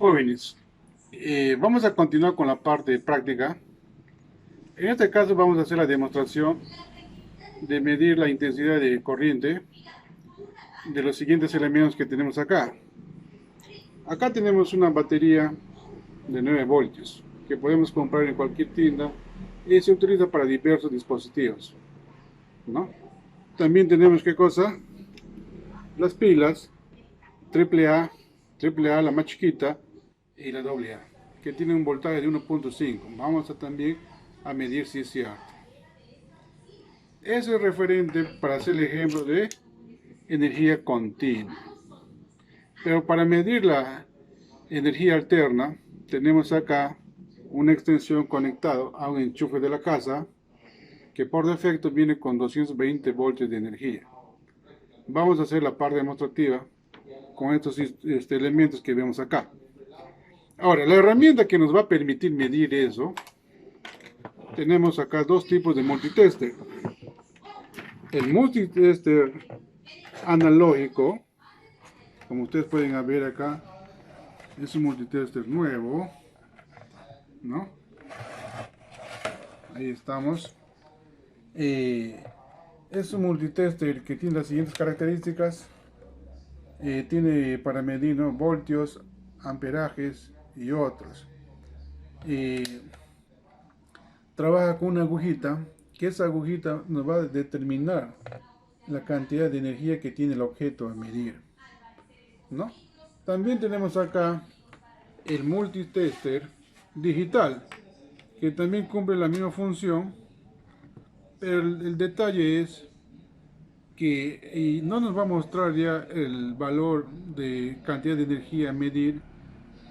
jóvenes, vamos a continuar con la parte práctica. En este caso vamos a hacer la demostración de medir la intensidad de corriente de los siguientes elementos que tenemos acá. Acá tenemos una batería de 9 voltios que podemos comprar en cualquier tienda y se utiliza para diversos dispositivos, ¿no? También tenemos, ¿qué cosa? Las pilas AAA, AAA, la más chiquita, y la AA, que tiene un voltaje de 1.5. Vamos a también a medir si es cierto. Eso es referente para hacer el ejemplo de energía continua. Pero para medir la energía alterna, tenemos acá una extensión conectada a un enchufe de la casa que por defecto viene con 220 voltios de energía. Vamos a hacer la parte demostrativa con estos elementos que vemos acá. Ahora, la herramienta que nos va a permitir medir eso, tenemos acá dos tipos de multitester. El multitester analógico, como ustedes pueden ver acá, es un multitester nuevo, ¿no? Ahí estamos. Es un multitester que tiene las siguientes características. Tiene para medir, ¿no?, voltios, amperajes y otros. Trabaja con una agujita, que esa agujita nos va a determinar la cantidad de energía que tiene el objeto a medir, ¿no? También tenemos acá el multitester digital, que también cumple la misma función, pero el detalle es que no nos va a mostrar ya el valor de cantidad de energía a medir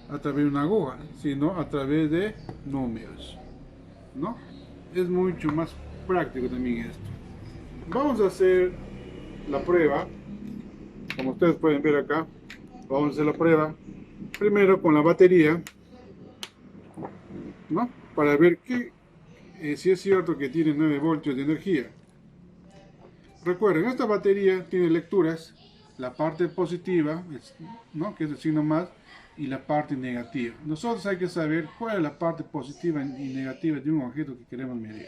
a través de una aguja, sino a través de números, ¿no? Es mucho más práctico también esto. Vamos a hacer la prueba, como ustedes pueden ver acá. Vamos a hacer la prueba primero con la batería, ¿no?, para ver si es cierto que tiene 9 voltios de energía. Recuerden, esta batería tiene lecturas, la parte positiva, ¿no?, que es el signo más, y la parte negativa. Nosotros hay que saber cuál es la parte positiva y negativa de un objeto que queremos medir.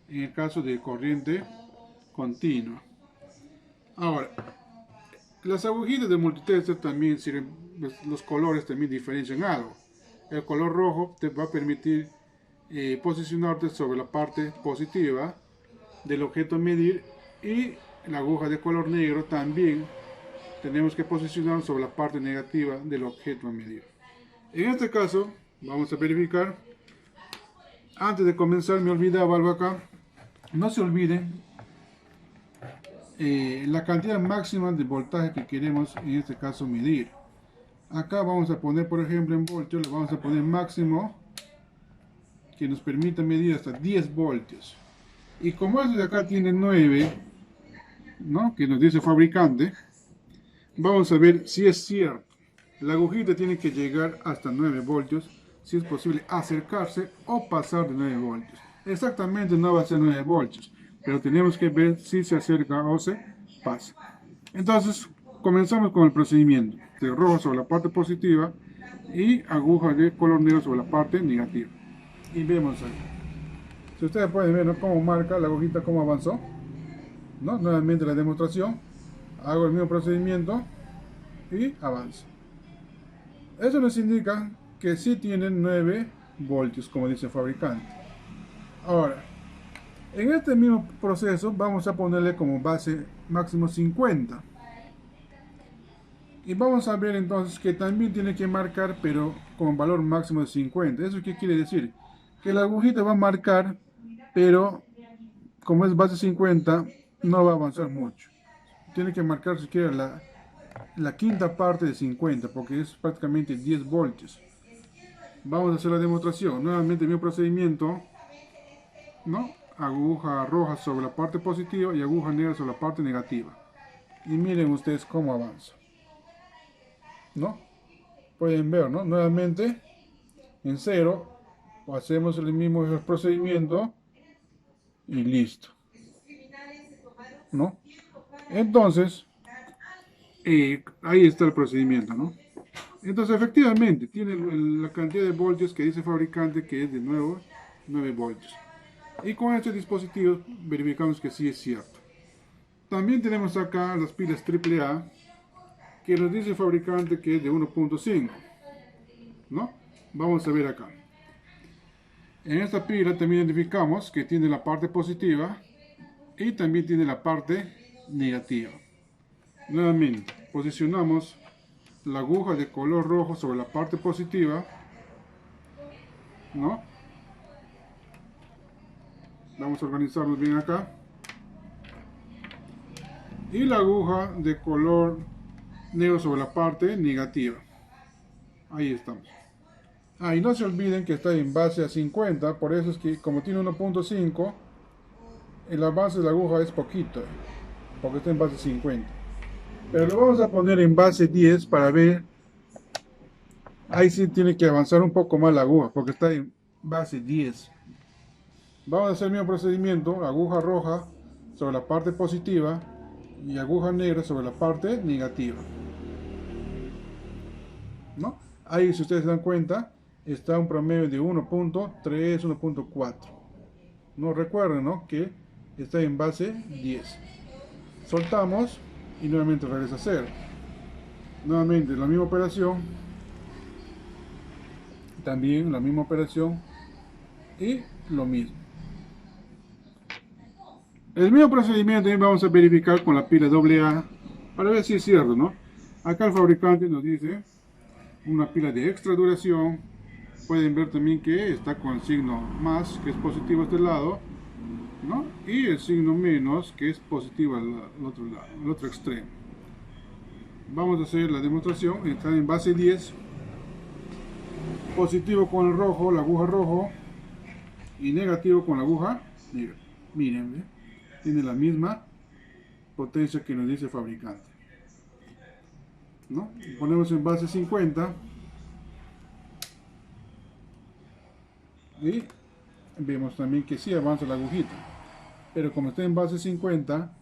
En el caso de corriente continua. Ahora, las agujitas de multitester también sirven, los colores también diferencian algo. El color rojo te va a permitir posicionarte sobre la parte positiva del objeto a medir, y la aguja de color negro también tenemos que posicionar sobre la parte negativa del objeto a medir. En este caso, vamos a verificar. Antes de comenzar, me olvidaba algo acá. No se olviden la cantidad máxima de voltaje que queremos en este caso medir. Acá vamos a poner, por ejemplo, en voltios, le vamos a poner máximo que nos permita medir hasta 10 voltios. Y como este de acá tiene 9, ¿no?, que nos dice el fabricante, vamos a ver si es cierto. La agujita tiene que llegar hasta 9 voltios, si es posible acercarse o pasar de 9 voltios. Exactamente no va a ser 9 voltios, pero tenemos que ver si se acerca o se pasa. Entonces, comenzamos con el procedimiento de rojo sobre la parte positiva y aguja de color negro sobre la parte negativa. Y vemos ahí. Si ustedes pueden ver, ¿no?, cómo marca la agujita, cómo avanzó, ¿no? Nuevamente la demostración. Hago el mismo procedimiento y avanzo. Eso nos indica que sí tienen 9 voltios, como dice el fabricante. Ahora, en este mismo proceso vamos a ponerle como base máximo 50. Y vamos a ver entonces que también tiene que marcar, pero con valor máximo de 50. ¿Eso qué quiere decir? Que la agujita va a marcar, pero como es base 50, no va a avanzar mucho. Tiene que marcar siquiera la quinta parte de 50, porque es prácticamente 10 voltios. Vamos a hacer la demostración. Nuevamente el mismo procedimiento, ¿no? Aguja roja sobre la parte positiva y aguja negra sobre la parte negativa. Y miren ustedes cómo avanza, ¿no? Pueden ver, ¿no? Nuevamente en 0 hacemos el mismo procedimiento y listo, ¿no? Entonces, ahí está el procedimiento, ¿no? Entonces efectivamente tiene la cantidad de voltios que dice el fabricante, que es de nuevo 9 voltios. Y con este dispositivo verificamos que sí es cierto. También tenemos acá las pilas AAA, que nos dice el fabricante que es de 1.5, ¿no? Vamos a ver acá. En esta pila también identificamos que tiene la parte positiva y también tiene la parte negativa. Nuevamente, posicionamos la aguja de color rojo sobre la parte positiva, ¿no? Vamos a organizarnos bien acá. Y la aguja de color negro sobre la parte negativa. Ahí estamos. Y no se olviden que está en base a 50, por eso es que como tiene 1.5, el avance de la aguja es poquito, porque está en base 50. Pero lo vamos a poner en base 10 para ver. Ahí sí tiene que avanzar un poco más la aguja, porque está en base 10. Vamos a hacer el mismo procedimiento, aguja roja sobre la parte positiva y aguja negra sobre la parte negativa, ¿no? Ahí, si ustedes se dan cuenta, está un promedio de 1.3, 1.4. No recuerden, ¿no?, que está en base 10. Soltamos y nuevamente regresa a 0. Nuevamente la misma operación, también la misma operación y lo mismo. El mismo procedimiento también vamos a verificar con la pila AA para ver si es cierto, ¿no? Acá el fabricante nos dice una pila de extra duración. Pueden ver también que está con el signo más, que es positivo a este lado, ¿no? Y el signo menos, que es positivo al otro lado, al otro extremo. Vamos a hacer la demostración. Está en base 10, positivo con el rojo, la aguja rojo, y negativo con la aguja negra. Miren, ¿eh? Tiene la misma potencia que nos dice el fabricante, ¿no? Ponemos en base 50 y vemos también que sí avanza la agujita, pero como está en base 50,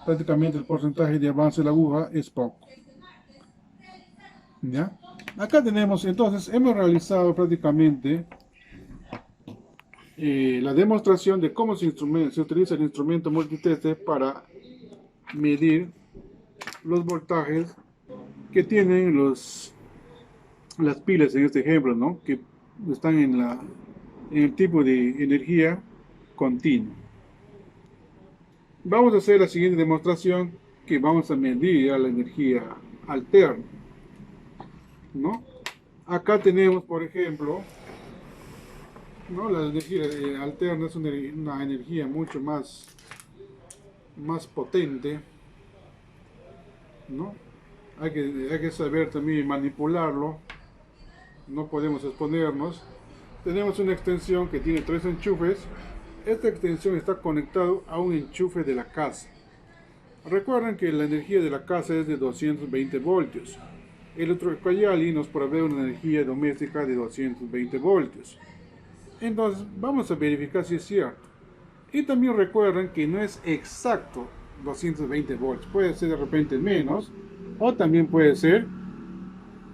prácticamente el porcentaje de avance de la aguja es poco, ¿ya? Acá tenemos, entonces, hemos realizado prácticamente la demostración de cómo se utiliza el instrumento multitester para medir los voltajes que tienen las pilas en este ejemplo, ¿no? Que están en el tipo de energía continua. Vamos a hacer la siguiente demostración, que vamos a medir la energía alterna, ¿no? Acá tenemos, por ejemplo, ¿no?, la energía alterna es una energía mucho más potente, ¿no? Hay que saber también manipularlo, no podemos exponernos. Tenemos una extensión que tiene 3 enchufes. Esta extensión está conectada a un enchufe de la casa. Recuerden que la energía de la casa es de 220 voltios. Electrocayali nos provee una energía doméstica de 220 voltios. Entonces vamos a verificar si es cierto. Y también recuerden que no es exacto 220 voltios. Puede ser de repente menos o también puede ser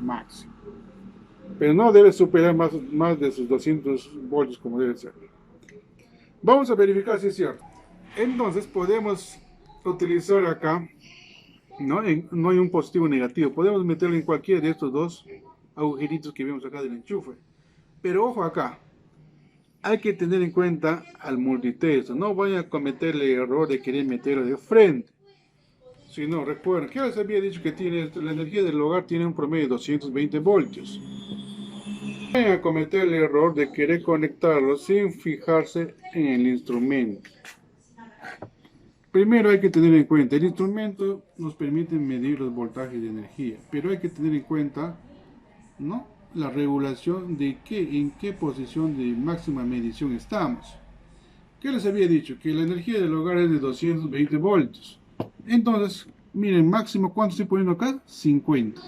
máximo. Pero no debe superar más de sus 200 voltios como debe ser. Vamos a verificar si es cierto. Entonces podemos utilizar acá, no hay un positivo o negativo. Podemos meterlo en cualquiera de estos dos agujeritos que vemos acá del enchufe. Pero ojo acá. Hay que tener en cuenta al multitester. No vayan a cometer el error de querer meterlo de frente. Si no, recuerden que ya les había dicho que la energía del hogar tiene un promedio de 220 voltios. No vayan a cometer el error de querer conectarlo sin fijarse en el instrumento. Primero hay que tener en cuenta, el instrumento nos permite medir los voltajes de energía, pero hay que tener en cuenta, ¿no?, la regulación de en qué posición de máxima medición estamos. ¿Qué les había dicho? Que la energía del hogar es de 220 voltios. Entonces, miren, máximo, ¿cuánto estoy poniendo acá? 50.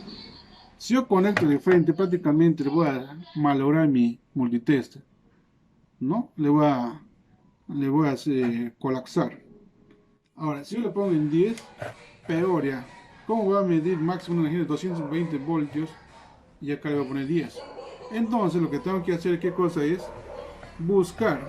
Si yo conecto de frente, prácticamente le voy a malograr mi multitester, ¿no? Le voy a hacer colapsar. Ahora, si yo le pongo en 10, peor ya. ¿Cómo voy a medir máximo una energía de 220 voltios y acá le voy a poner 10. Entonces lo que tengo que hacer, ¿qué cosa es? Buscar,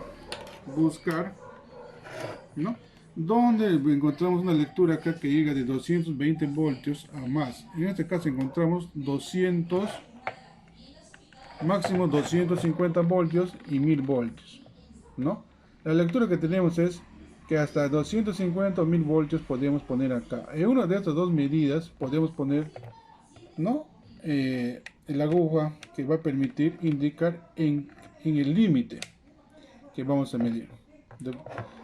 ¿no? Donde encontramos una lectura acá que llega de 220 voltios a más. En este caso encontramos 200, máximo 250 voltios y 1000 voltios, ¿no? La lectura que tenemos es que hasta 250 o 1000 voltios podemos poner acá. En una de estas dos medidas podemos poner, ¿no? La aguja que va a permitir indicar en el límite que vamos a medir.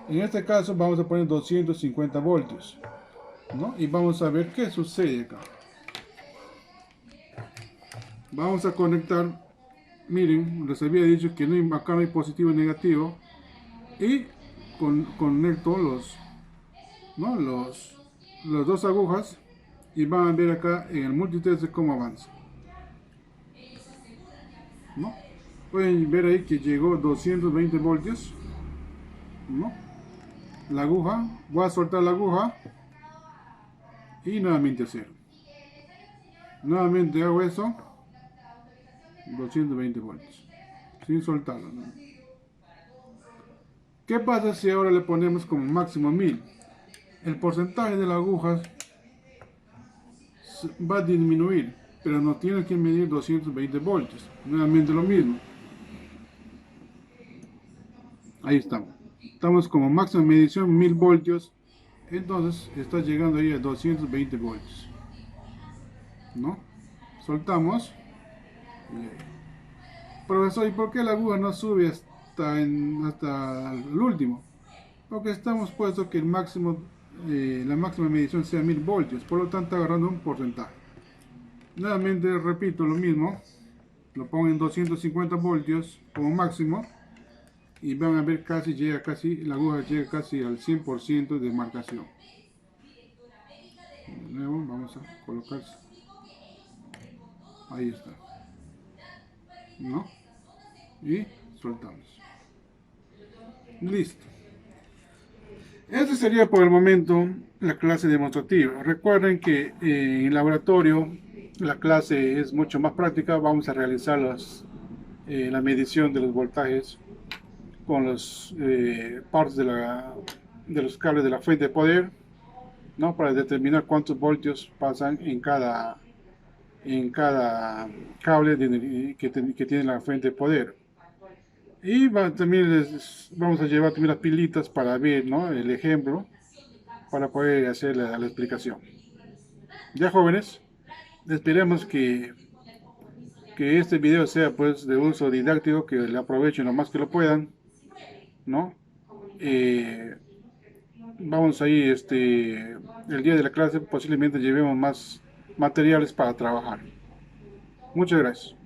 En este caso vamos a poner 250 voltios, ¿no? Y vamos a ver qué sucede acá. Vamos a conectar, miren, les había dicho que acá no hay positivo y negativo, y conecto las dos agujas y van a ver acá en el multitest cómo avanza, ¿no? Pueden ver ahí que llegó 220 voltios, ¿no? La aguja, voy a soltar la aguja y nuevamente cero. Nuevamente hago eso, 220 voltios, sin soltarlo, ¿no? ¿Qué pasa si ahora le ponemos como máximo 1000? El porcentaje de las agujas va a disminuir, pero no tiene que medir 220 voltios. Nuevamente lo mismo. Ahí estamos. Estamos como máxima medición 1000 voltios. Entonces está llegando ahí a 220 voltios, ¿no? Soltamos. Profesor, ¿y por qué la aguja no sube hasta el último? Porque estamos puesto que la máxima medición sea 1000 voltios, por lo tanto agarrando un porcentaje. Nuevamente repito lo mismo, lo pongo en 250 voltios como máximo y van a ver la aguja llega casi al 100% de marcación. De nuevo vamos a colocar, ahí está, ¿no? Y soltamos. Listo. Este sería por el momento la clase demostrativa. Recuerden que en el laboratorio la clase es mucho más práctica. Vamos a realizar la medición de los voltajes con las partes de los cables de la fuente de poder, ¿no? Para determinar cuántos voltios pasan en cada cable que tiene la fuente de poder. Y también vamos a llevar también las pilitas para ver, ¿no? El ejemplo, para poder hacer la explicación. Ya, jóvenes, esperemos que este video sea pues de uso didáctico, que le aprovechen lo más que lo puedan, ¿no? Vamos ahí, el día de la clase posiblemente llevemos más materiales para trabajar. Muchas gracias.